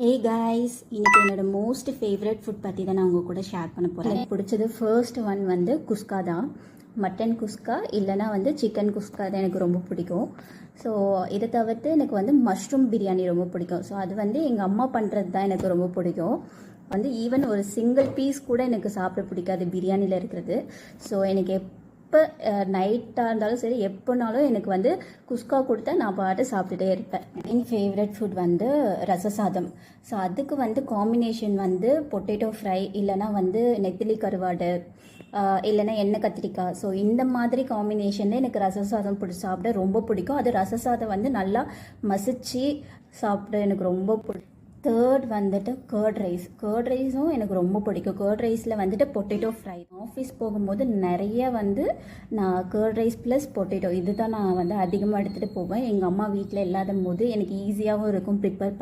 ஏ guys, இன்னைக்கு என்னோட most favourite food பற்றி தான் நான் உங்கள் கூட ஷேர் பண்ண போகிறேன். எனக்கு பிடிச்சது ஃபர்ஸ்ட் ஒன் வந்து குஸ்கா தான். மட்டன் குஸ்கா இல்லைனா வந்து சிக்கன் குஸ்கா தான் எனக்கு ரொம்ப பிடிக்கும். ஸோ இதை தவிர்த்து எனக்கு வந்து மஷ்ரூம் பிரியாணி ரொம்ப பிடிக்கும். ஸோ அது வந்து எங்கள் அம்மா பண்ணுறது தான் எனக்கு ரொம்ப பிடிக்கும். வந்து ஈவன் ஒரு சிங்கிள் பீஸ் கூட எனக்கு சாப்பிட பிடிக்காது பிரியாணியில் இருக்கிறது. ஸோ எனக்கு எப்போ நைட்டாக இருந்தாலும் சரி, எப்போனாலும் எனக்கு வந்து குஸ்கா கொடுத்தா நான் பாட்டு சாப்பிட்டுட்டே இருப்பேன். என் ஃபேவரட் ஃபுட் வந்து ரச சாதம். ஸோ அதுக்கு வந்து காம்பினேஷன் வந்து பொட்டேட்டோ ஃப்ரை இல்லைனா வந்து நெத்திலி கருவாடு இல்லைனா எண்ணெய் கத்திரிக்காய். ஸோ இந்த மாதிரி காம்பினேஷனில் எனக்கு ரச சாதம் பிடிச்சி சாப்பிட ரொம்ப பிடிக்கும். அது ரச சாதம் வந்து நல்லா மசிச்சு சாப்பிட எனக்கு ரொம்ப பிடிக்கும். தேர்ட் வந்துட்டு கர்ட் ரைஸும் எனக்கு ரொம்ப பிடிக்கும். கர்ட் ரைஸில் வந்துட்டு பொட்டேட்டோ ஃப்ரை. ஆஃபீஸ் போகும்போது நிறைய வந்து நான் கர்ட் ரைஸ் ப்ளஸ் பொட்டேட்டோ இது தான் நான் வந்து அதிகமாக எடுத்துகிட்டு போவேன். எங்கள் அம்மா வீட்டில் இல்லாத போது எனக்கு ஈஸியாகவும் இருக்கும் ப்ரிப்பேர்